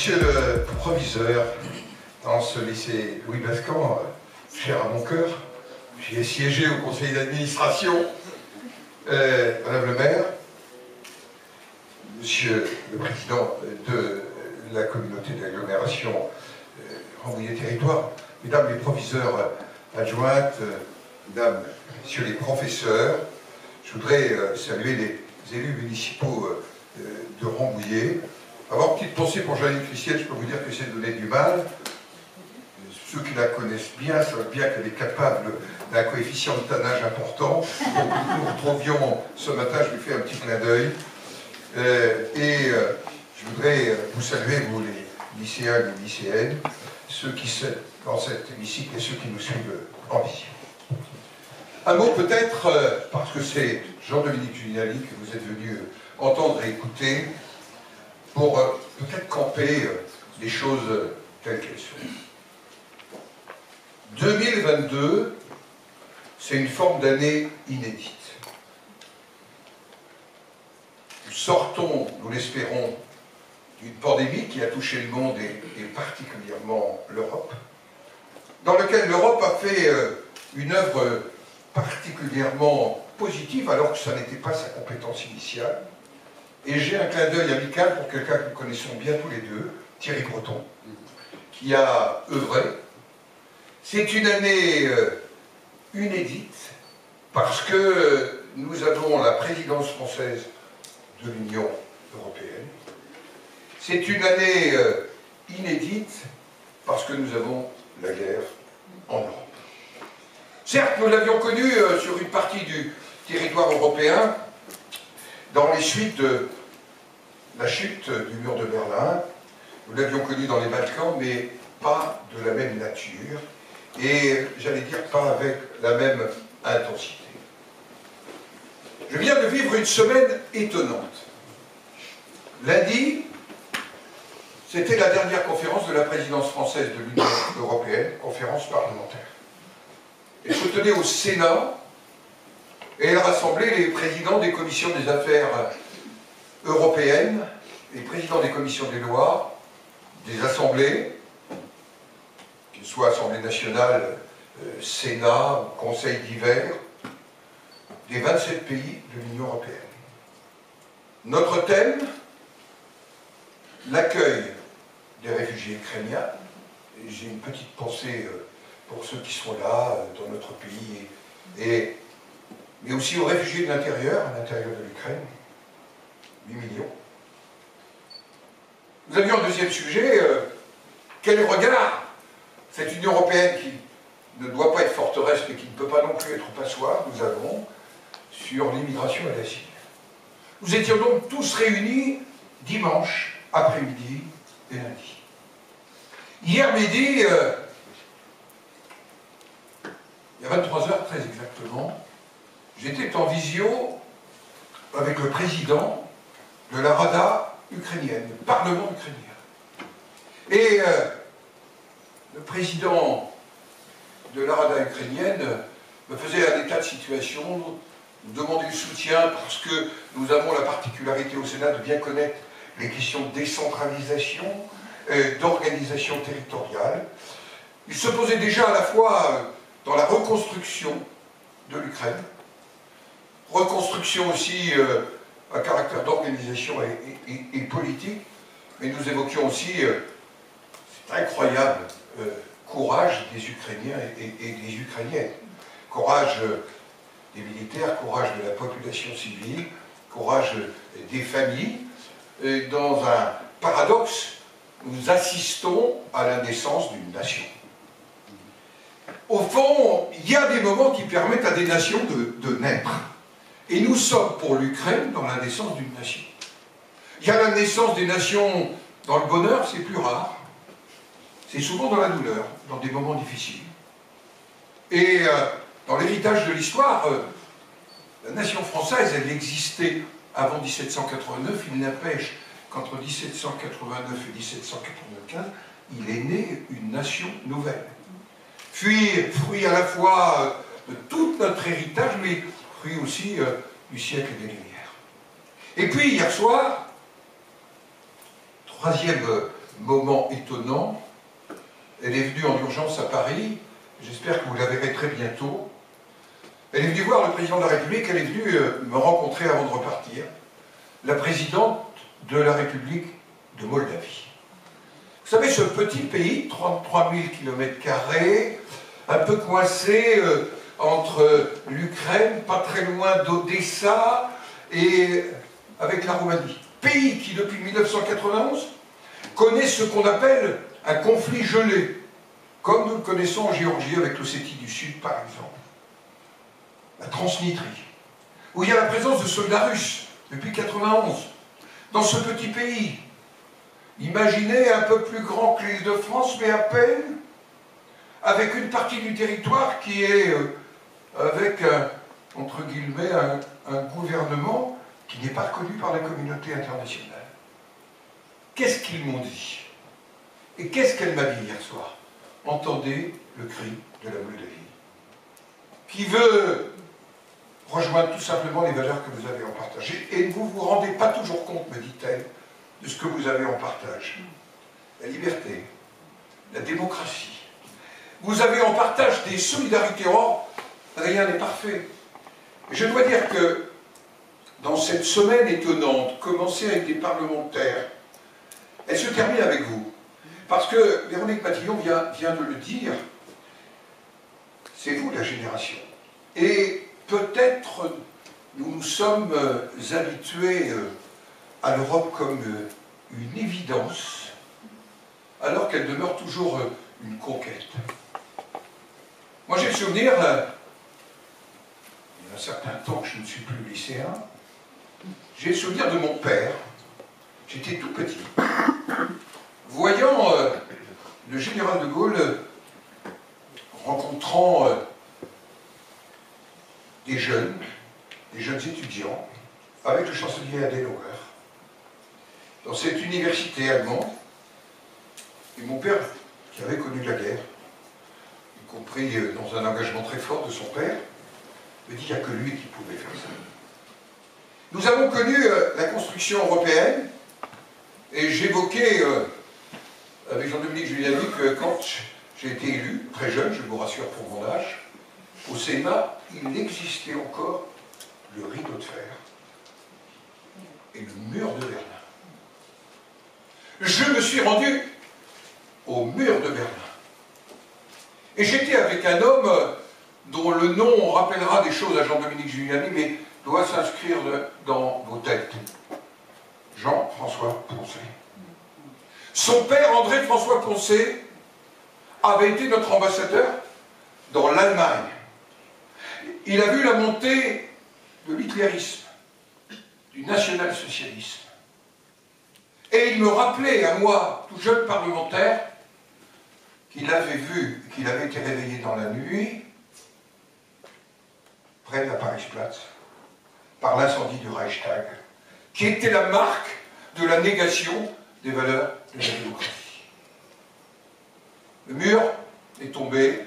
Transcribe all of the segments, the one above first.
Monsieur le proviseur, dans ce lycée Louis Blascan, cher à mon cœur, j'y ai siégé au conseil d'administration, Madame le maire, Monsieur le président de la communauté d'agglomération Rambouillet Territoire, Mesdames les proviseurs adjointes, Mesdames, Messieurs les professeurs, je voudrais saluer les élus municipaux de Rambouillet. Avoir une petite pensée pour Janine Christienne, je peux vous dire que c'est donner du mal. Ceux qui la connaissent bien savent bien qu'elle est capable d'un coefficient de tannage important. Donc nous nous retrouvions ce matin, je lui fais un petit clin d'œil. Je voudrais vous saluer, vous les lycéens et les lycéennes, ceux qui sont dans cet hémicycle et ceux qui nous suivent en vision. Un mot peut-être, parce que c'est Jean-Dominique Giuliani que vous êtes venu entendre et écouter, pour peut-être camper les choses telles qu'elles sont. 2022, c'est une forme d'année inédite. Nous sortons, nous l'espérons, d'une pandémie qui a touché le monde et particulièrement l'Europe, dans laquelle l'Europe a fait une œuvre particulièrement positive, alors que ça n'était pas sa compétence initiale. Et j'ai un clin d'œil amical pour quelqu'un que nous connaissons bien tous les deux, Thierry Breton, qui a œuvré. C'est une année inédite, parce que nous avons la présidence française de l'Union européenne. C'est une année inédite, parce que nous avons la guerre en Europe. Certes, nous l'avions connue sur une partie du territoire européen, dans les suites de la chute du mur de Berlin. Nous l'avions connue dans les Balkans, mais pas de la même nature, et j'allais dire pas avec la même intensité. Je viens de vivre une semaine étonnante. Lundi, c'était la dernière conférence de la présidence française de l'Union européenne, conférence parlementaire. Elle se tenait au Sénat, et elle rassemblait les présidents des commissions des affaires européennes, les présidents des commissions des lois, des assemblées, qu'ils soient Assemblée nationale, Sénat, Conseil d'hiver, des 27 pays de l'Union européenne. Notre thème, l'accueil des réfugiés ukrainiens. J'ai une petite pensée pour ceux qui sont là, dans notre pays, mais aussi aux réfugiés de l'intérieur, à l'intérieur de l'Ukraine, 8 millions. Nous avions un deuxième sujet, quel regard cette Union européenne qui ne doit pas être forteresse, mais qui ne peut pas non plus être passoire, nous avons sur l'immigration et l'asile. Nous étions donc tous réunis dimanche après-midi et lundi. Hier midi, il y a 23 heures très exactement, j'étais en visio avec le président de la Rada ukrainienne, le Parlement ukrainien. Et le président de la Rada ukrainienne me faisait un état de situation, nous demandait le soutien parce que nous avons la particularité au Sénat de bien connaître les questions de décentralisation, d'organisation territoriale. Il se posait déjà à la fois dans la reconstruction de l'Ukraine, reconstruction aussi à caractère d'organisation et politique, mais nous évoquions aussi cet incroyable courage des Ukrainiens et des Ukrainiennes. Courage des militaires, courage de la population civile, courage des familles. Et dans un paradoxe, nous assistons à la naissance d'une nation. Au fond, il y a des moments qui permettent à des nations de naître. Et nous sommes pour l'Ukraine dans la naissance d'une nation. Il y a la naissance des nations dans le bonheur, c'est plus rare. C'est souvent dans la douleur, dans des moments difficiles. Et dans l'héritage de l'histoire, la nation française, elle existait avant 1789, il n'empêche qu'entre 1789 et 1795, il est né une nation nouvelle. Fruit à la fois de tout notre héritage, mais fruit aussi du siècle des Lumières. Et puis, hier soir, troisième moment étonnant. Elle est venue en urgence à Paris, j'espère que vous la verrez très bientôt. Elle est venue voir le président de la République, elle est venue me rencontrer avant de repartir, la présidente de la République de Moldavie. Vous savez, ce petit pays, 33 000 km², un peu coincé entre l'Ukraine, pas très loin d'Odessa, et avec la Roumanie. Pays qui, depuis 1991, connaît ce qu'on appelle un conflit gelé, comme nous le connaissons en Géorgie avec l'Ossétie du Sud, par exemple. La Transnistrie, où il y a la présence de soldats russes depuis 1991, dans ce petit pays. Imaginez un peu plus grand que l'île de France, mais à peine, avec une partie du territoire qui est avec, entre guillemets, un gouvernement qui n'est pas reconnu par la communauté internationale. Qu'est-ce qu'ils m'ont dit? Et qu'est-ce qu'elle m'a dit hier soir? Entendez le cri de la Moldavie, qui veut rejoindre tout simplement les valeurs que vous avez en partage. Et vous ne vous rendez pas toujours compte, me dit-elle, de ce que vous avez en partage. La liberté, la démocratie. Vous avez en partage des solidarités. Or, rien n'est parfait. Et je dois dire que dans cette semaine étonnante, commencée avec des parlementaires, elle se termine avec vous. Parce que Véronique Matillon vient de le dire, c'est vous la génération. Et peut-être nous nous sommes habitués à l'Europe comme une évidence, alors qu'elle demeure toujours une conquête. Moi j'ai le souvenir, il y a un certain temps que je ne suis plus lycéen, j'ai le souvenir de mon père, j'étais tout petit, voyant le général de Gaulle rencontrant des jeunes étudiants, avec le chancelier Adenauer, dans cette université allemande. Et mon père, qui avait connu la guerre, y compris dans un engagement très fort de son père, me dit qu'il n'y a que lui qui pouvait faire ça. Nous avons connu la construction européenne, et j'évoquais avec Jean-Dominique Giuliani que quand j'ai été élu, très jeune, je vous rassure pour mon âge, au Sénat, il existait encore le rideau de fer et le mur de Berlin. Je me suis rendu au mur de Berlin. Et j'étais avec un homme dont le nom rappellera des choses à Jean-Dominique Giuliani, mais doit s'inscrire dans vos têtes. Jean-François Poncet. Son père, André-François Poncet, avait été notre ambassadeur dans l'Allemagne. Il a vu la montée de l'hitlérisme, du national-socialisme. Et il me rappelait, à moi, tout jeune parlementaire, qu'il avait vu, qu'il avait été réveillé dans la nuit, près de la Paris-Platz, par l'incendie du Reichstag, qui était la marque de la négation des valeurs de la démocratie. Le mur est tombé,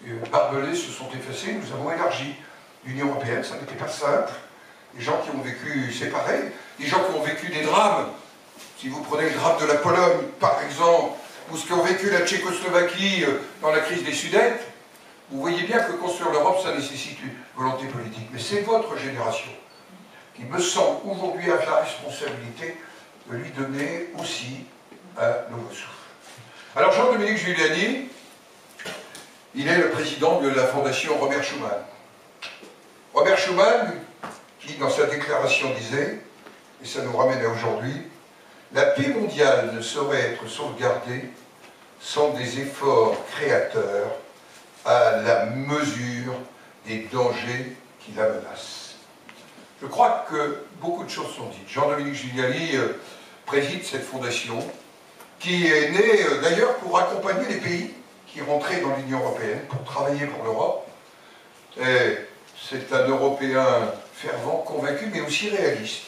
les barbelés se sont effacés, nous avons élargi l'Union européenne, ça n'était pas simple. Des gens qui ont vécu séparés, des gens qui ont vécu des drames. Si vous prenez le drame de la Pologne, par exemple, ou ce qu'ont vécu la Tchécoslovaquie dans la crise des Sudètes, vous voyez bien que construire l'Europe, ça nécessite une volonté politique. Mais c'est votre génération qui me semble aujourd'hui avoir la responsabilité de lui donner aussi un nouveau souffle. Alors Jean-Dominique Giuliani, il est le président de la Fondation Robert Schuman. Robert Schuman, qui dans sa déclaration disait, et ça nous ramène à aujourd'hui, la paix mondiale ne saurait être sauvegardée sans des efforts créateurs à la mesure des dangers qui la menacent. Je crois que beaucoup de choses sont dites. Jean-Dominique Giuliani préside cette fondation qui est née d'ailleurs pour accompagner les pays qui rentraient dans l'Union européenne, pour travailler pour l'Europe. C'est un Européen fervent, convaincu, mais aussi réaliste.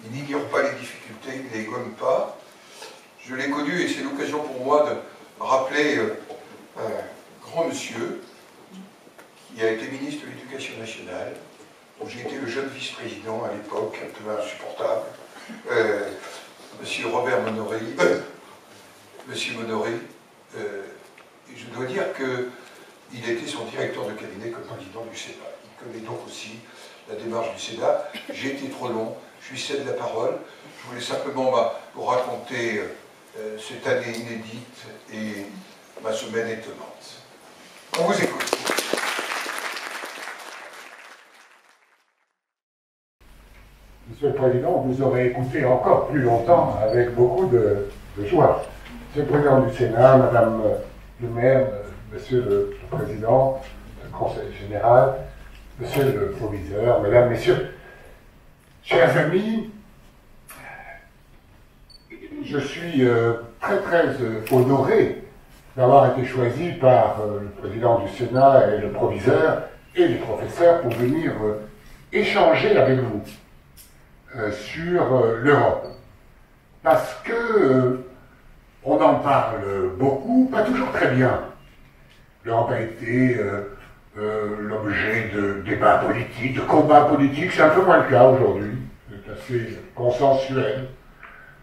Il n'ignore pas les difficultés, il ne les gomme pas. Je l'ai connu, et c'est l'occasion pour moi de rappeler un grand monsieur qui a été ministre de l'Éducation nationale, dont j'ai été le jeune vice-président à l'époque, un peu insupportable, Monsieur Robert Monory, Monsieur Monory, je dois dire qu'il était son directeur de cabinet comme président du Sénat. Il connaît donc aussi la démarche du Sénat. J'ai été trop long, je lui cède la parole. Je voulais simplement vous raconter cette année inédite et ma semaine étonnante. On vous écoute. Monsieur le Président, vous aurez écouté encore plus longtemps avec beaucoup de joie. Monsieur le Président du Sénat, Madame le maire, Monsieur le Président du Conseil général, Monsieur le proviseur, Mesdames, Messieurs, chers amis, je suis très honoré d'avoir été choisi par le Président du Sénat et le proviseur et les professeurs pour venir échanger avec vous sur l'Europe. Parce que on en parle beaucoup, pas toujours très bien. L'Europe a été l'objet de débats politiques, de combats politiques. C'est un peu moins le cas aujourd'hui. C'est assez consensuel.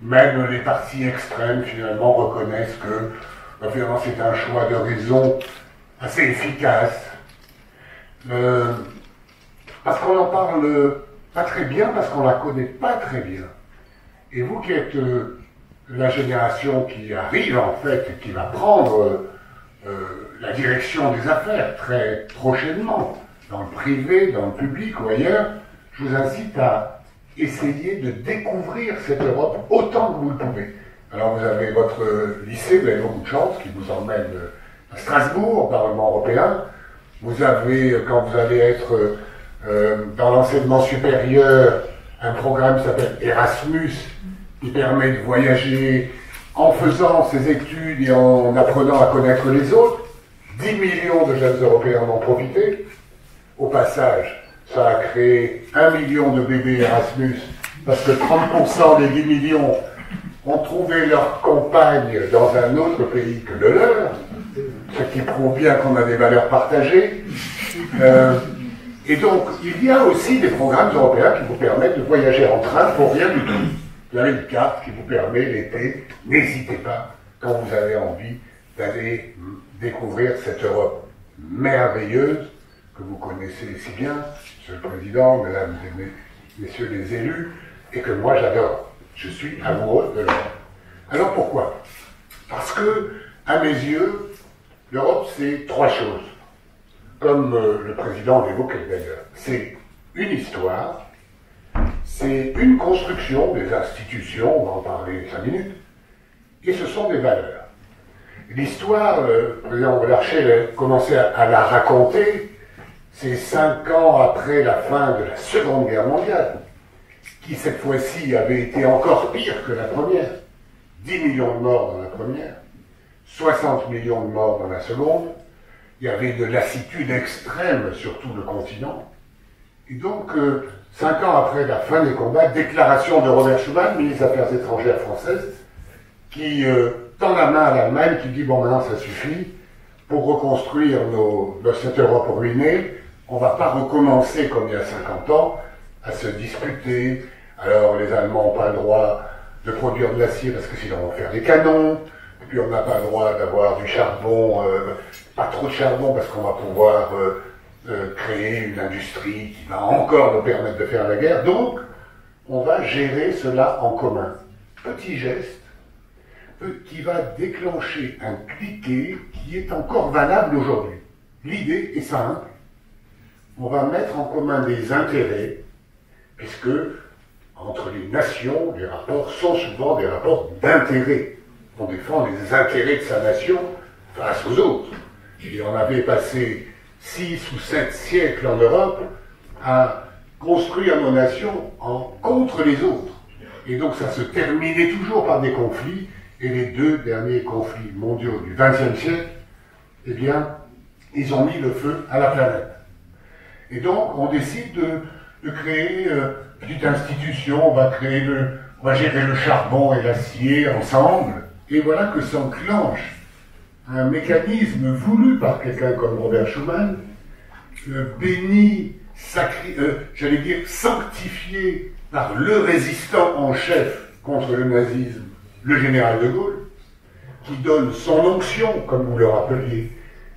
Même les partis extrêmes, finalement, reconnaissent que finalement, c'est un choix d'horizon assez efficace. Parce qu'on en parle pas très bien, parce qu'on la connaît pas très bien. Et vous qui êtes la génération qui arrive, en fait, et qui va prendre la direction des affaires très prochainement, dans le privé, dans le public ou ailleurs, je vous incite à essayer de découvrir cette Europe autant que vous le pouvez. Alors vous avez votre lycée, vous avez beaucoup de chance, qui vous emmène à Strasbourg, au Parlement européen. Vous avez, quand vous allez être dans l'enseignement supérieur, un programme qui s'appelle Erasmus, qui permet de voyager en faisant ses études et en apprenant à connaître les autres. 10 millions de jeunes Européens en ont profité. Au passage, ça a créé 1 million de bébés Erasmus, parce que 30% des 10 millions ont trouvé leur compagne dans un autre pays que le leur, ce qui prouve bien qu'on a des valeurs partagées. Et donc, il y a aussi des programmes européens qui vous permettent de voyager en train pour rien du tout. Vous avez une carte qui vous permet l'été, n'hésitez pas, quand vous avez envie d'aller découvrir cette Europe merveilleuse que vous connaissez si bien, Monsieur le Président, Mesdames et Messieurs les élus, et que moi j'adore. Je suis amoureux de l'Europe. Alors pourquoi? Parce que, à mes yeux, l'Europe c'est trois choses. Comme le Président l'évoquait d'ailleurs. C'est une histoire, c'est une construction des institutions, on va en parler 5 minutes, et ce sont des valeurs. L'histoire, le président Larcher a commencé à la raconter, c'est 5 ans après la fin de la Seconde Guerre mondiale, qui cette fois-ci avait été encore pire que la première. 10 millions de morts dans la première, 60 millions de morts dans la seconde. Il y avait de lassitude extrême sur tout le continent. Et donc, 5 ans après la fin des combats, déclaration de Robert Schuman, ministre des Affaires étrangères française, qui tend la main à l'Allemagne, qui dit « bon, maintenant ça suffit, pour reconstruire cette Europe ruinée, on ne va pas recommencer comme il y a 50 ans, à se disputer. Alors les Allemands n'ont pas le droit de produire de l'acier parce que sinon on va faire des canons, et puis on n'a pas le droit d'avoir du charbon, pas trop de charbon parce qu'on va pouvoir créer une industrie qui va encore nous permettre de faire la guerre. Donc, on va gérer cela en commun. Petit geste qui va déclencher un cliquet qui est encore valable aujourd'hui. L'idée est simple. On va mettre en commun des intérêts, puisque entre les nations, les rapports sont souvent des rapports d'intérêt. On défend les intérêts de sa nation face aux autres. Et on avait passé 6 ou 7 siècles en Europe à construire nos nations contre les autres. Et donc ça se terminait toujours par des conflits, et les 2 derniers conflits mondiaux du XXe siècle, eh bien, ils ont mis le feu à la planète. Et donc on décide de créer une petite institution, on va gérer le charbon et l'acier ensemble, et voilà que s'enclenche un mécanisme voulu par quelqu'un comme Robert Schuman, béni, sanctifié par le résistant en chef contre le nazisme le général de Gaulle, qui donne son onction, comme vous le rappeliez,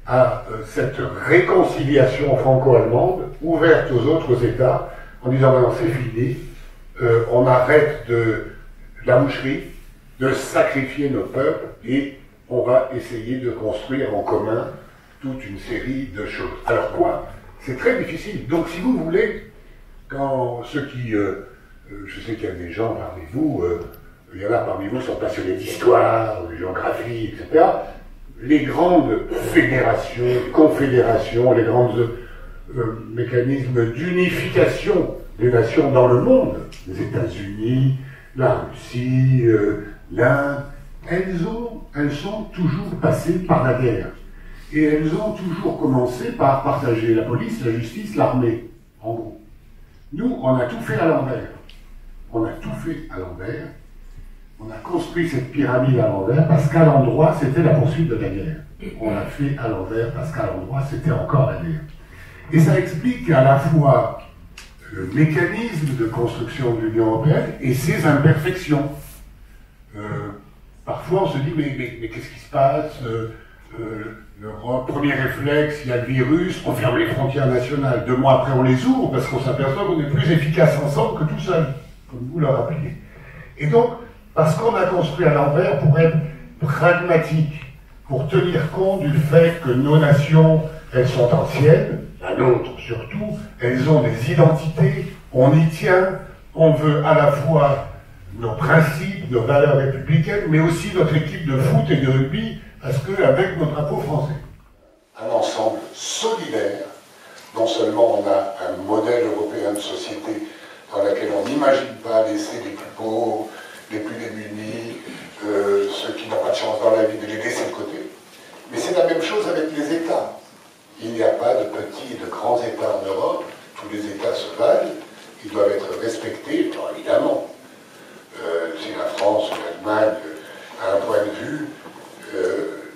à cette réconciliation franco-allemande, ouverte aux autres États, en disant maintenant c'est fini, on arrête de la moucherie, de sacrifier nos peuples, et on va essayer de construire en commun toute une série de choses. Alors quoi? C'est très difficile. Donc si vous voulez, quand ceux qui... je sais qu'il y a des gens parmi vous, il y en a parmi vous qui sont passionnés d'histoire, de géographie, etc. Les grandes fédérations, les confédérations, les grands mécanismes d'unification des nations dans le monde, les États-Unis, la Russie, l'Inde, elles sont toujours passées par la guerre. Et elles ont toujours commencé par partager la police, la justice, l'armée, en gros. Nous, on a tout fait à l'envers. On a tout fait à l'envers. On a construit cette pyramide à l'envers parce qu'à l'endroit, c'était la poursuite de la guerre. On l'a fait à l'envers parce qu'à l'endroit, c'était encore la guerre. Et ça explique à la fois le mécanisme de construction de l'Union européenne et ses imperfections. Parfois, on se dit, mais qu'est-ce qui se passe? L'Europe, premier réflexe, il y a le virus, on ferme les frontières nationales. 2 mois après, on les ouvre parce qu'on s'aperçoit qu'on est plus efficace ensemble que tout seul, comme vous le rappelez. Et donc, parce qu'on a construit à l'envers pour être pragmatique, pour tenir compte du fait que nos nations, elles sont anciennes, la nôtre surtout, elles ont des identités, on y tient, on veut à la fois nos principes, nos valeurs républicaines, mais aussi notre équipe de foot et de rugby, parce qu'avec nos drapeaux français. Un ensemble solidaire, non seulement on a un modèle européen de société dans laquelle on n'imagine pas laisser les plus pauvres, les plus démunis, ceux qui n'ont pas de chance dans la vie, de les laisser de côté, mais c'est la même chose avec les États. Il n'y a pas de petits et de grands États en Europe, tous les États se valent, ils doivent être respectés, alors évidemment. Si la France ou l'Allemagne a un point de vue,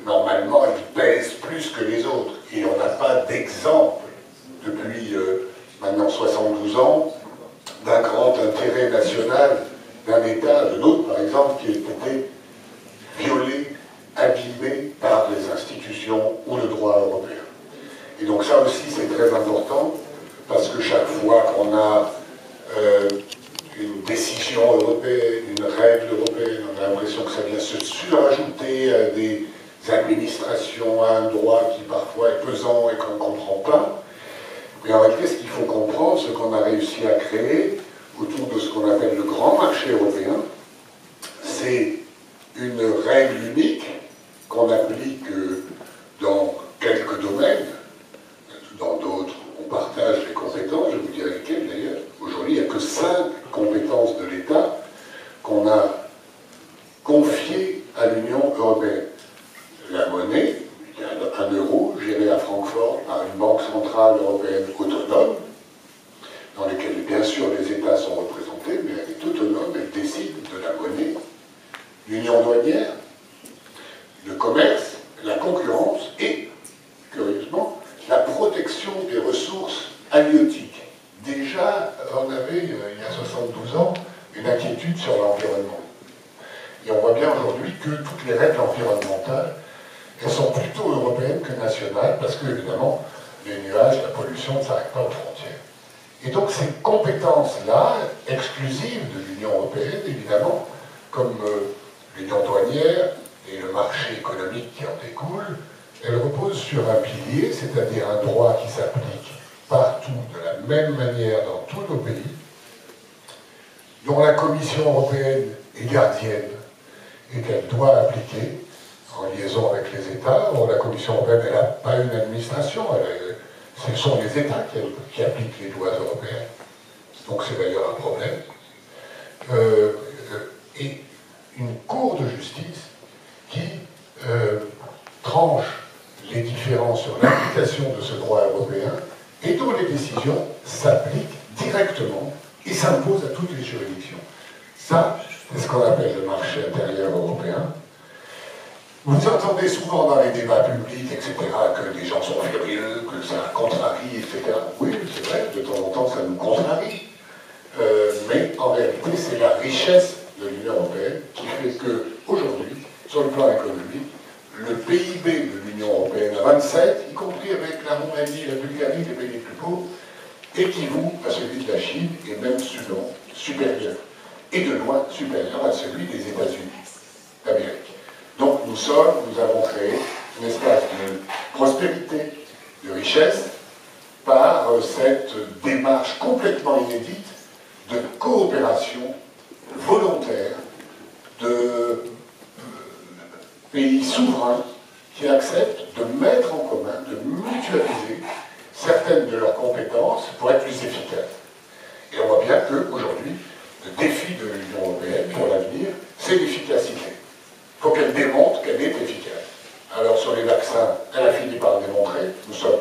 normalement, ils pèsent plus que les autres. Et on n'a pas d'exemple, depuis maintenant 72 ans, d'un grand intérêt national d'un État, de l'autre par exemple, qui a été violé, abîmé par les institutions ou le droit européen. Et donc ça aussi c'est très important, parce que chaque fois qu'on a une décision européenne, une règle européenne, on a l'impression que ça vient se surajouter à des administrations, à un droit qui parfois est pesant et qu'on ne comprend pas. Mais en réalité, ce qu'il faut comprendre, ce qu'on a réussi à créer autour de ce qu'on appelle le grand marché européen, c'est une règle unique qu'on applique dans quelques domaines. Dans d'autres, on partage les compétences, je vous dirai lesquelles d'ailleurs. Aujourd'hui, il n'y a que 5 compétences de l'État qu'on a confiées à l'Union européenne. La monnaie, il y a 1 euro géré à Francfort par une banque centrale européenne autonome, dans laquelle bien sûr les États sont représentés, mais elle est autonome, elle décide de la monnaie. L'union douanière, le commerce, la concurrence et, curieusement, la protection des ressources halieutiques. Déjà, on avait, il y a 72 ans, une inquiétude sur l'environnement. Et on voit bien aujourd'hui que toutes les règles environnementales, elles sont plutôt européennes que nationales, parce que, évidemment, les nuages, la pollution ne s'arrêtent pas aux frontières. Et donc ces compétences-là, exclusives de l'Union européenne, évidemment, comme l'union douanière et le marché économique qui en découle, elles reposent sur un pilier, c'est-à-dire un droit qui s'applique partout de la même manière dans tous nos pays, dont la Commission européenne est gardienne et qu'elle doit appliquer en liaison avec les États. Or, la Commission européenne, elle n'a pas une administration, ce sont les États qui appliquent les lois européennes. Donc c'est d'ailleurs un problème. Et une cour de justice qui tranche les différends sur l'application de ce droit européen et dont les décisions s'appliquent directement et s'imposent à toutes les juridictions. Ça, c'est ce qu'on appelle le marché intérieur européen. Vous entendez souvent dans les débats publics, etc., que les gens sont furieux, que ça contrarie, etc. Oui, c'est vrai, de temps en temps, ça nous contrarie. Mais en réalité, c'est la richesse de l'Union l'Union européenne qui fait qu'aujourd'hui, sur le plan économique, le PIB de l'Union européenne à 27, y compris avec la Roumanie, la Bulgarie, les pays les plus pauvres, équivaut à celui de la Chine et même souvent supérieur. Et de loin supérieur à celui des États-Unis d'Amérique. Donc nous avons créé une espace de prospérité, de richesse, par cette démarche complètement inédite de coopération volontaire de pays souverains qui acceptent de mettre en commun, de mutualiser certaines de leurs compétences pour être plus efficaces. Et on voit bien qu'aujourd'hui, le défi de l'Union européenne pour l'avenir, c'est l'efficacité. Il faut qu'elle démontre qu'elle est efficace. Alors sur les vaccins, elle a fini par le démontrer. Nous sommes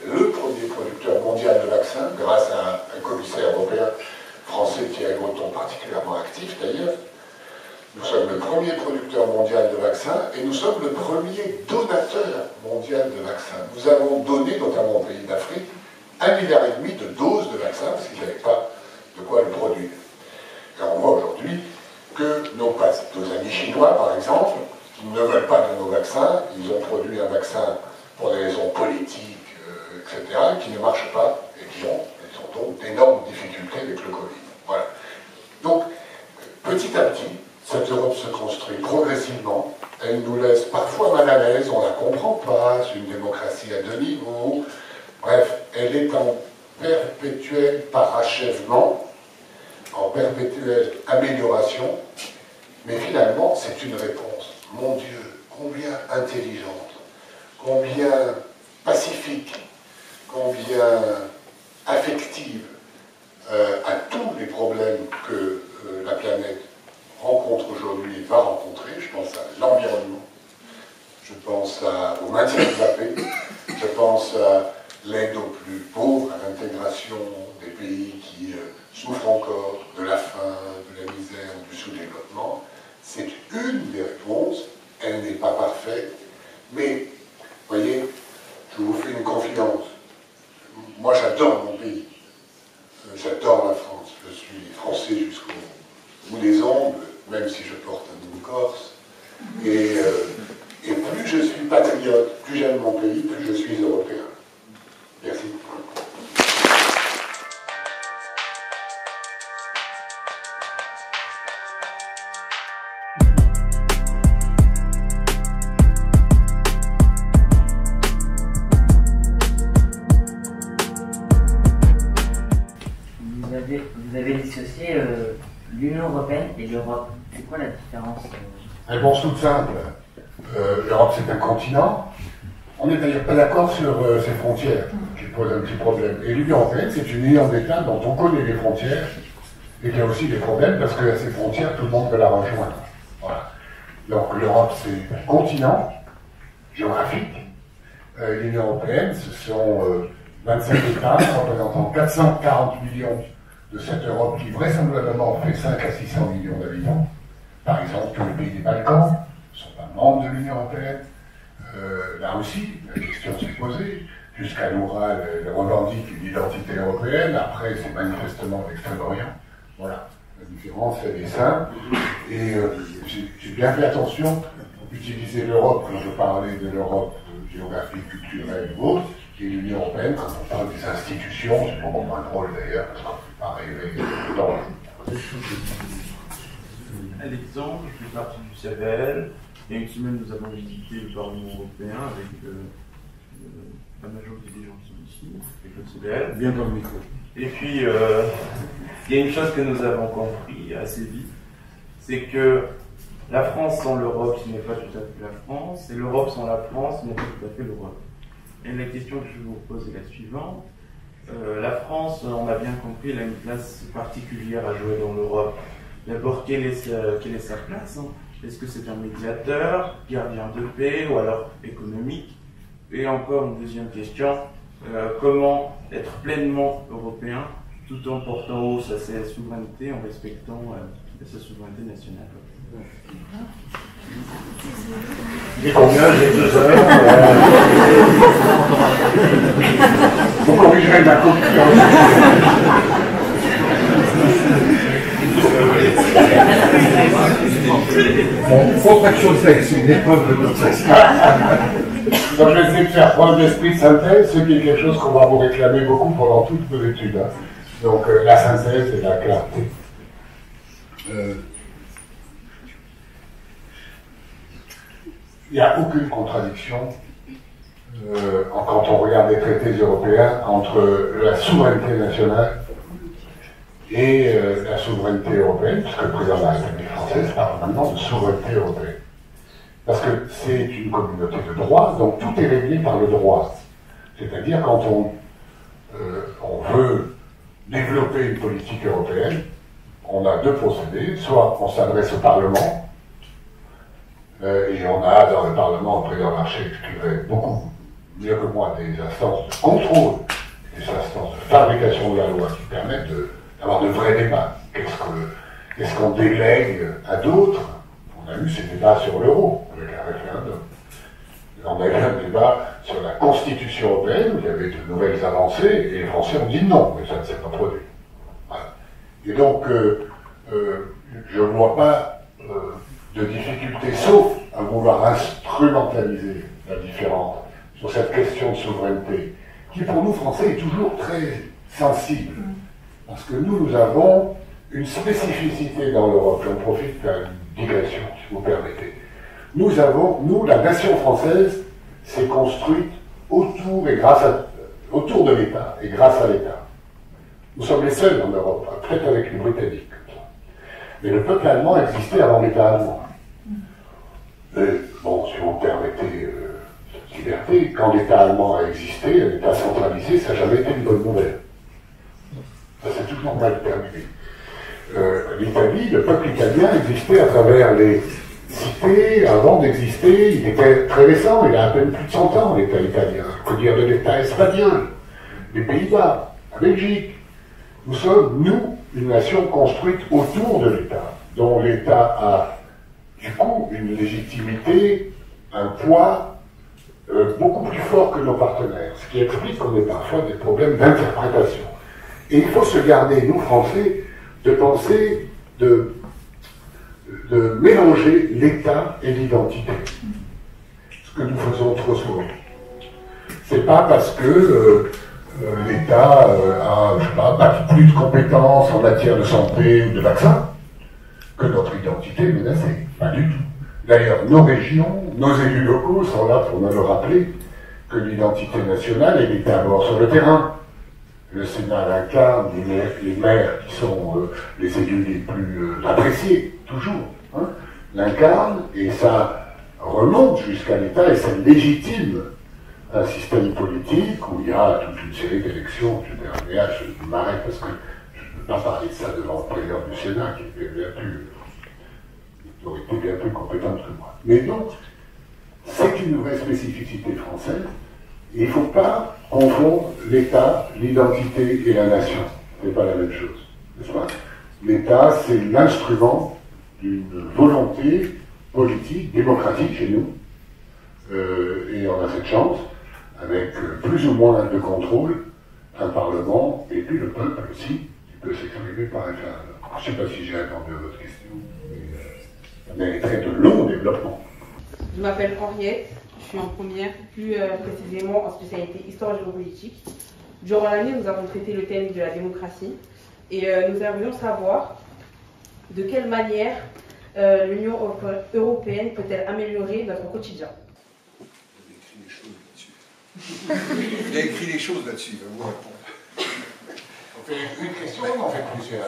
le premier producteur mondial de vaccins, grâce à un commissaire européen français, Thierry Breton, particulièrement actif d'ailleurs. Nous sommes le premier producteur mondial de vaccins et nous sommes le premier donateur mondial de vaccins. Nous avons donné, notamment aux pays d'Afrique, 1,5 milliard de doses de vaccins parce qu'ils n'avaient pas de quoi le produire. Et on voit aujourd'hui que nos amis chinois, par exemple, qui ne veulent pas de nos vaccins, ils ont produit un vaccin pour des raisons politiques, etc., qui ne marche pas et qui ont donc d'énormes difficultés avec le Covid. Voilà. Donc, petit à petit, cette Europe se construit progressivement. Elle nous laisse parfois mal à l'aise, on ne la comprend pas, c'est une démocratie à 2 niveaux. Bref, elle est en perpétuel parachèvement, en perpétuelle amélioration, mais finalement, c'est une réponse. Mon Dieu, combien intelligente, combien pacifique, combien affective à tous les problèmes que la planète rencontre aujourd'hui et va rencontrer. Je pense à l'environnement, je pense au maintien de la paix, je pense à l'aide aux plus pauvres, à l'intégration des pays qui souffrent encore de la faim, de la misère, du sous-développement. C'est une des réponses, elle n'est pas parfaite, mais, voyez, je vous fais une confidence. Moi, j'adore mon pays. J'adore la France. Je suis français jusqu'au bout des ongles, même si je porte un nom corse. Et plus je suis patriote, plus j'aime mon pays, plus je suis européen. Merci. Vous avez dissocié l'Union européenne et l'Europe. C'est quoi la différence Réponse toute simple. L'Europe, c'est un continent. On n'est d'ailleurs pas d'accord sur ses frontières, qui pose un petit problème. Et l'Union européenne, c'est une union d'États dont on connaît les frontières, et qui a aussi des problèmes, parce qu'à ces frontières, tout le monde peut la rejoindre. Voilà. Donc l'Europe, c'est un continent géographique. L'Union européenne, ce sont 25 États représentant 440 millions de cette Europe qui vraisemblablement fait 5 à 600 millions d'habitants. Par exemple, tous les pays des Balkans ne sont pas membres de l'Union européenne. Là aussi, la question s'est posée. Jusqu'à l'Oural, elle revendique une identité européenne. Après, c'est manifestement l'Extrême-Orient. Voilà. La différence, elle est simple. Et j'ai bien fait attention d'utiliser l'Europe quand je parlais de l'Europe géographique, culturelle ou autre, et l'Union européenne quand on parle des institutions. C'est beaucoup moins drôle d'ailleurs, parce qu'on ne peut pas rêver dedans. Alexandre, je fais partie du CVL. Il y a une semaine, nous avons visité le Parlement européen avec la majorité des gens qui sont ici, avec le CVL. Bien dans le micro. Et puis, il y a une chose que nous avons compris assez vite, c'est que la France sans l'Europe, ce n'est pas tout à fait la France, et l'Europe sans la France, ce n'est pas tout à fait l'Europe. Et la question que je vous pose est la suivante. La France, on a bien compris, elle a une place particulière à jouer dans l'Europe. D'abord, quelle est sa place, hein? Est-ce que c'est un médiateur, gardien de paix ou alors économique? Et encore une deuxième question, comment être pleinement européen tout en portant haut sa souveraineté, en respectant sa souveraineté nationale? J'ai combien? J'ai 2 heures. Vous corrigerez ma copie. Contraction de sexe, c'est une épreuve de notre sexe. Donc je vais essayer de faire preuve d'esprit de synthèse, ce qui est quelque chose qu'on va vous réclamer beaucoup pendant toutes vos études. Hein. Donc la synthèse et la clarté. Il n'y a aucune contradiction quand on regarde les traités européens entre la souveraineté nationale et la souveraineté européenne, puisque le président de la République française parle maintenant de souveraineté européenne. Parce que c'est une communauté de droit, donc tout est réglé par le droit. C'est-à-dire quand on veut développer une politique européenne, on a deux procédés. Soit on s'adresse au Parlement, et on a dans le Parlement, le président Larcher expliquerait beaucoup mieux que moi des instances de contrôle, des instances de fabrication de la loi qui permettent d'avoir de vrais débats. Qu'est-ce qu'on délègue à d'autres? On a eu ces débats sur l'euro, avec un référendum. On a eu un débat sur la Constitution européenne, où il y avait de nouvelles avancées, et les Français ont dit non, mais ça ne s'est pas produit. Voilà. Et donc, je ne vois pas de difficulté, sauf à vouloir instrumentaliser la différence sur cette question de souveraineté, qui pour nous, Français, est toujours très sensible. Parce que nous avons une spécificité dans l'Europe. J'en profite faire une digression, si vous permettez. Nous, la nation française, s'est construite autour de l'État et grâce à l'État. Nous sommes les seuls en Europe, peut-être avec les Britanniques. Mais le peuple allemand existait avant l'État allemand. Et, bon, si vous me permettez cette liberté, quand l'État allemand a existé, un État centralisé, ça n'a jamais été une bonne nouvelle. Ça s'est toujours mal terminé. L'Italie, le peuple italien existait à travers les cités, avant d'exister, il était très récent, il a à peine plus de 100 ans, l'État italien. On peut dire de l'État espagnol, les Pays-Bas, la Belgique. Nous sommes, nous, une nation construite autour de l'État, dont l'État a, du coup, une légitimité, un poids beaucoup plus fort que nos partenaires, ce qui explique qu'on ait parfois des problèmes d'interprétation. Et il faut se garder, nous, Français, de penser, de mélanger l'État et l'identité. Ce que nous faisons trop souvent. C'est pas parce que l'État a, je sais pas, plus de compétences en matière de santé ou de vaccins que notre identité est menacée. Pas du tout. D'ailleurs, nos régions, nos élus locaux sont là pour nous le rappeler que l'identité nationale, elle est d'abord sur le terrain. Le Sénat l'incarne, les maires qui sont les élus les plus appréciés, toujours, hein, l'incarnent, et ça remonte jusqu'à l'État et ça légitime un système politique où il y a toute une série d'élections, etc. Mais là, je m'arrête parce que je ne peux pas parler de ça devant le président du Sénat, qui est bien plus compétente que moi. Mais donc, c'est une vraie spécificité française. Et il ne faut pas confondre l'État, l'identité et la nation. Ce n'est pas la même chose, n'est-ce pas? L'État, c'est l'instrument d'une volonté politique, démocratique chez nous. Et on a cette chance, avec plus ou moins de contrôle, un Parlement, et puis le peuple aussi, qui peut s'exprimer par référendum. Je ne sais pas si j'ai répondu à votre question, mais ça mériterait de longs développements. Je m'appelle Henriette. Je suis en première, plus précisément en spécialité histoire géopolitique. Durant l'année, nous avons traité le thème de la démocratie et nous aimerions savoir de quelle manière l'Union européenne peut-elle améliorer notre quotidien. Il a écrit les choses là-dessus, il va vous répondre. On fait une question ou on fait plusieurs?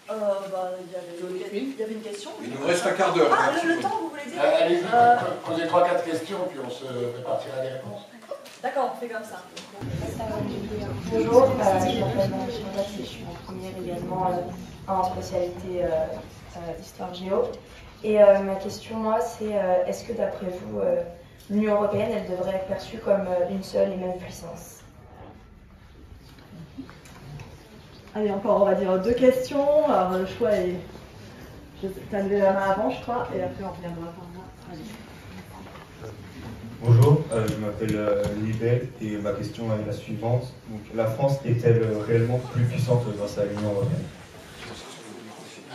Il y avait une question. Il nous reste un quart d'heure. Ah, le temps, vous voulez dire? Allez-y, posez 3-4 questions, puis on se répartira les réponses. D'accord, on fait comme ça. Bonjour, je m'appelle Marie-Charlotte et je suis en première également en spécialité d'histoire géo. Et ma question, moi, c'est est-ce que d'après vous, l'Union européenne, elle devrait être perçue comme une seule et même puissance? Allez, encore, on va dire 2 questions. Alors, le choix est... Tu as levé la main avant, je crois, et après, on reviendra par là. Allez. Bonjour, je m'appelle Libel, et ma question est la suivante. Donc, la France est-elle réellement plus puissante grâce à l'Union européenne?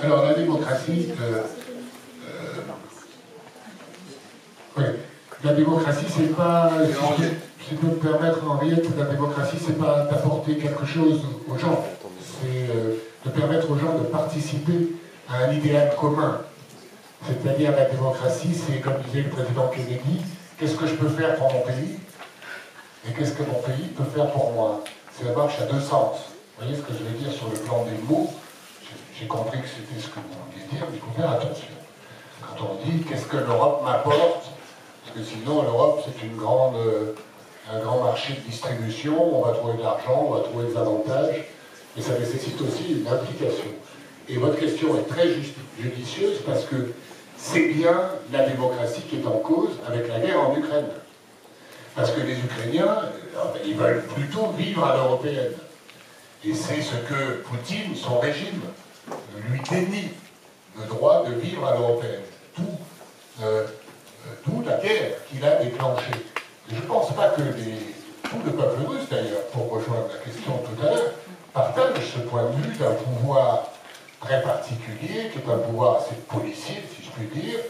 Alors la démocratie, la démocratie, c'est pas, si je peux me permettre, Henriette, la démocratie, c'est pas d'apporter quelque chose aux gens, c'est de permettre aux gens de participer à un idéal commun. C'est-à-dire la démocratie, c'est comme disait le président Kennedy, qu'est-ce que je peux faire pour mon pays et qu'est-ce que mon pays peut faire pour moi. C'est la marche à deux sens. Vous voyez ce que je veux dire sur le plan des mots? J'ai compris que c'était ce que vous vouliez dire, mais il faut faire attention. Quand on dit qu'est-ce que l'Europe m'apporte, parce que sinon l'Europe c'est un grand marché de distribution, on va trouver de l'argent, on va trouver des avantages, mais ça nécessite aussi une implication. Et votre question est très judicieuse parce que c'est bien la démocratie qui est en cause avec la guerre en Ukraine. Parce que les Ukrainiens, ils veulent plutôt vivre à l'européenne. Et c'est ce que Poutine, son régime, lui dénie le droit de vivre à l'européenne. D'où la guerre qu'il a déclenchée. Et je ne pense pas que tout le peuple russe, d'ailleurs, pour rejoindre la question tout à l'heure, partage ce point de vue d'un pouvoir très particulier, qui est un pouvoir assez policier, si je puis dire,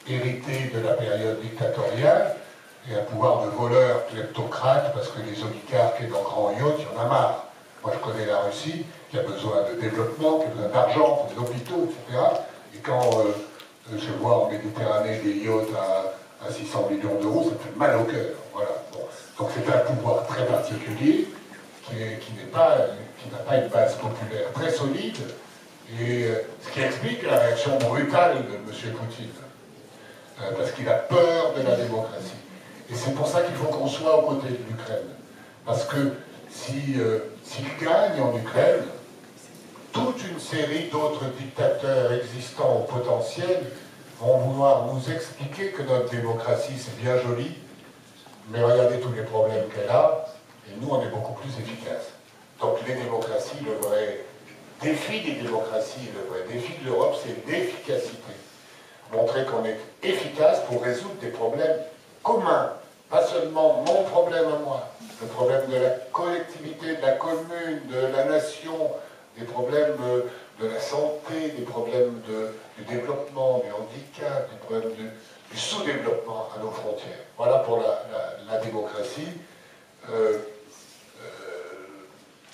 hérité de la période dictatoriale, et un pouvoir de voleurs kleptocrates, parce que les oligarques et leurs grands yachts, il y en a marre. Moi, je connais la Russie, qui a besoin de développement, qui a besoin d'argent pour des hôpitaux, etc. Et quand je vois en Méditerranée des yachts à 600 millions d'euros, ça me fait mal au cœur. Voilà. Bon. Donc c'est un pouvoir très particulier, qui n'a pas une base populaire très solide, et ce qui explique la réaction brutale de M. Poutine, parce qu'il a peur de la démocratie. Et c'est pour ça qu'il faut qu'on soit aux côtés de l'Ukraine. Parce que s'il gagne en Ukraine, toute une série d'autres dictateurs existants au potentiel vont vouloir nous expliquer que notre démocratie c'est bien joli, mais regardez tous les problèmes qu'elle a, et nous on est beaucoup plus efficaces. Donc les démocraties, le vrai défi des démocraties, le vrai défi de l'Europe, c'est l'efficacité. Montrer qu'on est efficace pour résoudre des problèmes communs, pas seulement mon problème à moi, le problème de la collectivité, de la commune, de la nation, des problèmes de la santé, des problèmes du développement, du handicap, des problèmes du sous-développement à nos frontières. Voilà pour la démocratie.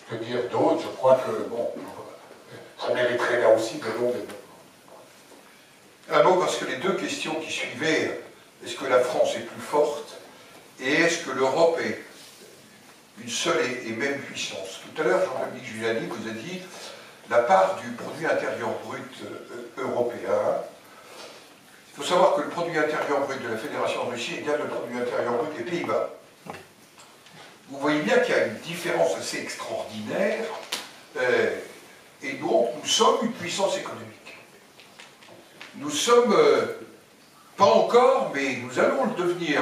Que dire d'autre? Je crois que, bon, ça mériterait là aussi de longs développements. Un mot, parce que les deux questions qui suivaient, est-ce que la France est plus forte et est-ce que l'Europe est une seule et même puissance? Tout à l'heure, Jean-Dominique Giuliani vous a dit la part du produit intérieur brut européen. Il faut savoir que le produit intérieur brut de la Fédération de Russie égale le produit intérieur brut des Pays-Bas. Vous voyez bien qu'il y a une différence assez extraordinaire, et donc nous sommes une puissance économique. Nous sommes, pas encore, mais nous allons le devenir,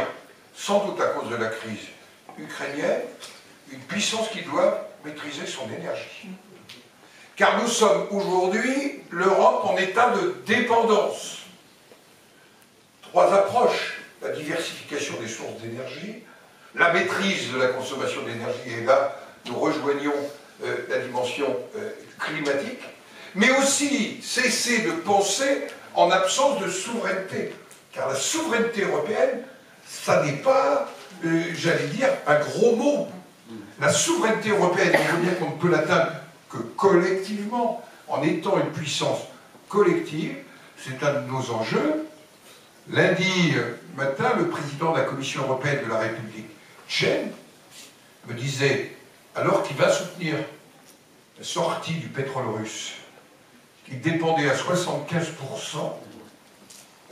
sans doute à cause de la crise ukrainienne, une puissance qui doit maîtriser son énergie. Car nous sommes aujourd'hui, l'Europe, en état de dépendance. Trois approches: la diversification des sources d'énergie, la maîtrise de la consommation d'énergie, et là, nous rejoignons la dimension climatique, mais aussi cesser de penser en absence de souveraineté. Car la souveraineté européenne, ça n'est pas, j'allais dire, un gros mot. La souveraineté européenne, il faut dire qu'on ne peut l'atteindre que collectivement, en étant une puissance collective. C'est un de nos enjeux. Lundi matin, le président de la Commission européenne de la République tchèque me disait, alors qu'il va soutenir la sortie du pétrole russe, qui dépendait à 75%,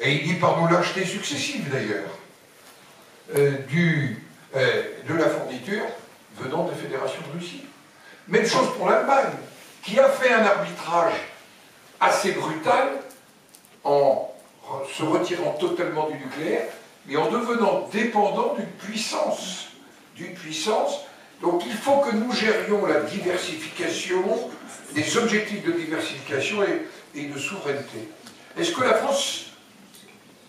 et il dit par nos lâchetés successives d'ailleurs, de la fourniture venant de la Fédération de Russie. Même chose pour l'Allemagne, qui a fait un arbitrage assez brutal en se retirant totalement du nucléaire, mais en devenant dépendant d'une puissance. Donc il faut que nous gérions la diversification, des objectifs de diversification et de souveraineté. Est-ce que la France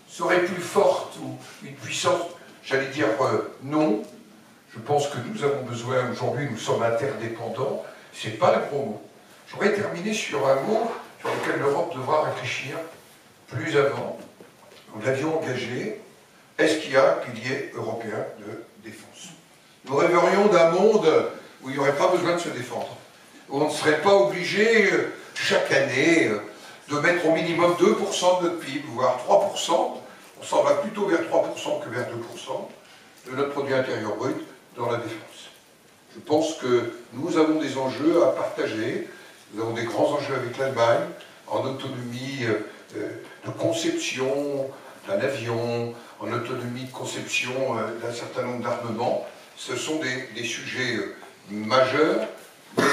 serait plus forte ou une puissance? J'allais dire non. Je pense que nous avons besoin, aujourd'hui nous sommes interdépendants, c'est pas le gros mot. Je voudrais terminer sur un mot auquel l'Europe devra réfléchir plus avant. Nous l'avions engagé. Est-ce qu'il y a un pilier européen de défense? Nous rêverions d'un monde où il n'y aurait pas besoin de se défendre, où on ne serait pas obligé chaque année de mettre au minimum 2% de notre PIB, voire 3%. On s'en va plutôt vers 3% que vers 2% de notre produit intérieur brut dans la défense. Je pense que nous avons des enjeux à partager. Nous avons des grands enjeux avec l'Allemagne, en autonomie de conception d'un avion, en autonomie de conception d'un certain nombre d'armements. Ce sont des sujets majeurs, mais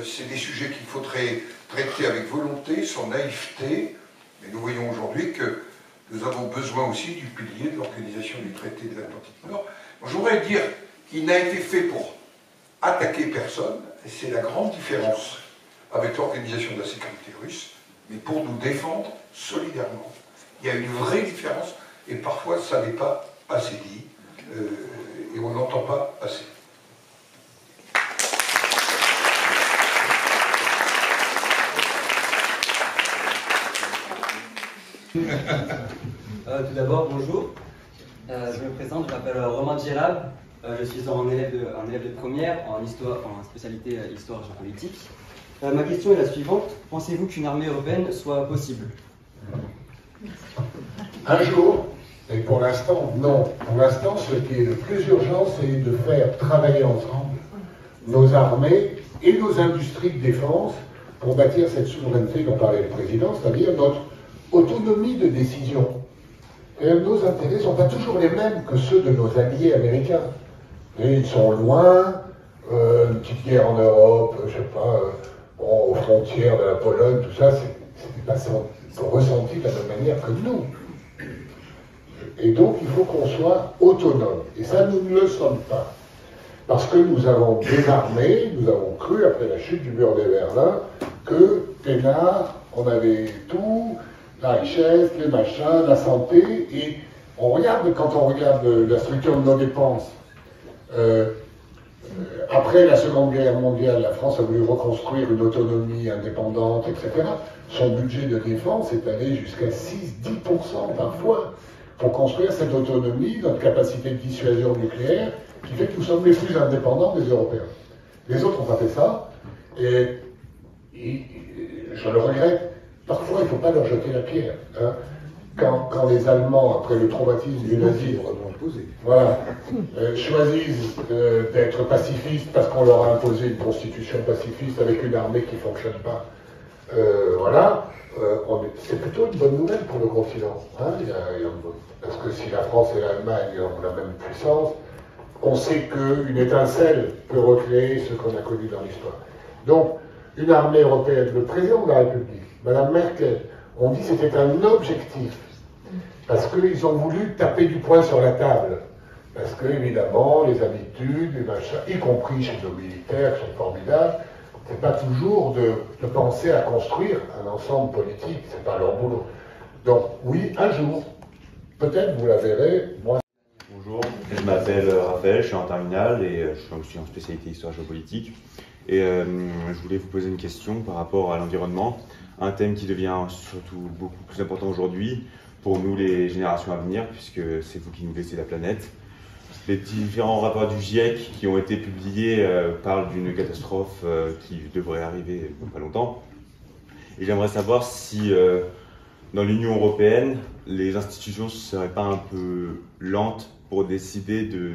c'est des sujets qu'il faudrait traiter avec volonté, sans naïveté. Mais nous voyons aujourd'hui que nous avons besoin aussi du pilier de l'organisation du traité de l'Atlantique Nord. Je voudrais dire qu'il n'a été fait pour attaquer personne, et c'est la grande différence avec l'organisation de la sécurité russe, mais pour nous défendre solidairement. Il y a une vraie différence, et parfois ça n'est pas assez dit, et on n'entend pas assez. Tout d'abord, bonjour. Je me présente, je m'appelle Romain Djerab. Je suis un élève de première en histoire, en spécialité histoire géopolitique. Ma question est la suivante. Pensez-vous qu'une armée européenne soit possible? Un jour, et pour l'instant, non. Pour l'instant, ce qui est le plus urgent, c'est de faire travailler ensemble nos armées et nos industries de défense pour bâtir cette souveraineté dont parlait le président, c'est-à-dire notre autonomie de décision. Et nos intérêts ne sont pas toujours les mêmes que ceux de nos alliés américains. Et ils sont loin, une petite guerre en Europe, je ne sais pas, aux frontières de la Pologne, tout ça, c'était pas ressenti de la même manière que nous. Et donc il faut qu'on soit autonome. Et ça, nous ne le sommes pas. Parce que nous avons désarmé, nous avons cru, après la chute du mur de Berlin, que peinard, on avait tout, la richesse, les machins, la santé, et on regarde, quand on regarde la structure de nos dépenses, après la Seconde Guerre mondiale, la France a voulu reconstruire une autonomie indépendante, etc. Son budget de défense est allé jusqu'à 6-10% parfois pour construire cette autonomie, notre capacité de dissuasion nucléaire, qui fait que nous sommes les plus indépendants des Européens. Les autres n'ont pas fait ça, et je le regrette. Parfois, il ne faut pas leur jeter la pierre. Hein. Quand les Allemands, après le traumatisme du nazisme, voilà, choisissent d'être pacifistes parce qu'on leur a imposé une constitution pacifiste avec une armée qui ne fonctionne pas, c'est plutôt une bonne nouvelle pour le continent. Hein. Parce que si la France et l'Allemagne ont la même puissance, on sait qu'une étincelle peut recréer ce qu'on a connu dans l'histoire. Donc, une armée européenne, le président de la République, Madame Merkel, on dit que c'était un objectif, parce qu'ils ont voulu taper du poing sur la table. Parce que, évidemment, les habitudes, les machins, y compris chez nos militaires, qui sont formidables, c'est pas toujours de penser à construire un ensemble politique, c'est pas leur boulot. Donc, oui, un jour, peut-être vous la verrez, moi. Bonjour, je m'appelle Raphaël, je suis en terminale et je suis en spécialité histoire géopolitique. Et je voulais vous poser une question par rapport à l'environnement, un thème qui devient surtout beaucoup plus important aujourd'hui pour nous, les générations à venir, puisque c'est vous qui nous laissez la planète. Les différents rapports du GIEC qui ont été publiés parlent d'une catastrophe qui devrait arriver dans pas longtemps. Et j'aimerais savoir si dans l'Union européenne, les institutions ne seraient pas un peu lentes pour décider de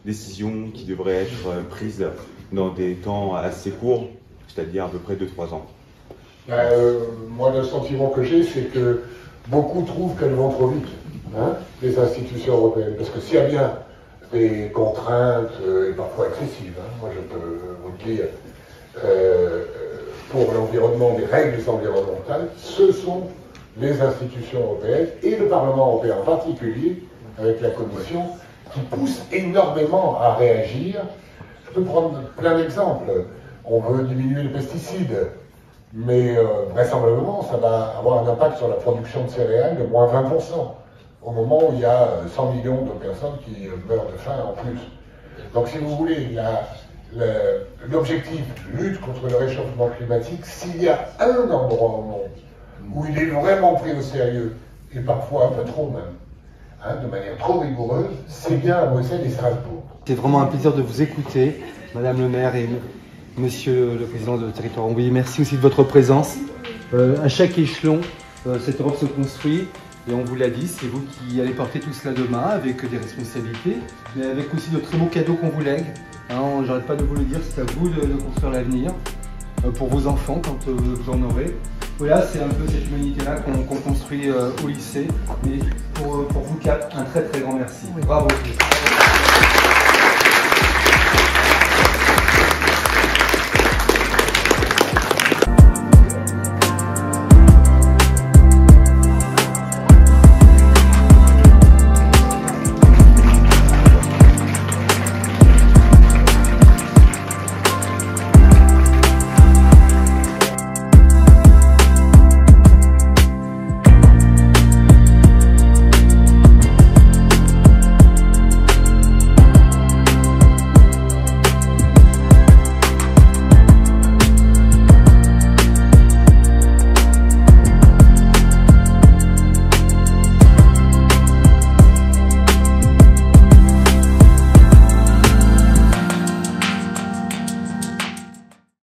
décisions qui devraient être prises dans des temps assez courts, c'est-à-dire à peu près 2-3 ans. Moi, le sentiment que j'ai, c'est que beaucoup trouvent qu'elles vont trop vite, hein, les institutions européennes. Parce que s'il y a bien des contraintes, et parfois excessives, hein, moi je peux vous le dire, pour l'environnement, des règles environnementales, ce sont les institutions européennes et le Parlement européen en particulier, avec la Commission, qui poussent énormément à réagir. Je peux prendre plein d'exemples. On veut diminuer les pesticides, mais vraisemblablement, ça va avoir un impact sur la production de céréales de moins 20%, au moment où il y a 100 millions de personnes qui meurent de faim en plus. Donc si vous voulez, l'objectif lutte contre le réchauffement climatique, s'il y a un endroit au monde où il est vraiment pris au sérieux, et parfois un peu trop même, hein, de manière trop rigoureuse, c'est bien à Bruxelles et Strasbourg. C'est vraiment un plaisir de vous écouter, Madame le maire et Monsieur le président de Territoire Rambouillet. Merci aussi de votre présence. À chaque échelon, cette Europe se construit. Et on vous l'a dit, c'est vous qui allez porter tout cela demain avec des responsabilités, mais avec aussi de très beaux cadeaux qu'on vous lègue. Hein, j'arrête pas de vous le dire, c'est à vous de construire l'avenir pour vos enfants quand vous en aurez. Voilà, c'est un peu cette humanité-là qu'on construit au lycée. Mais pour vous quatre, un très très grand merci. Bravo.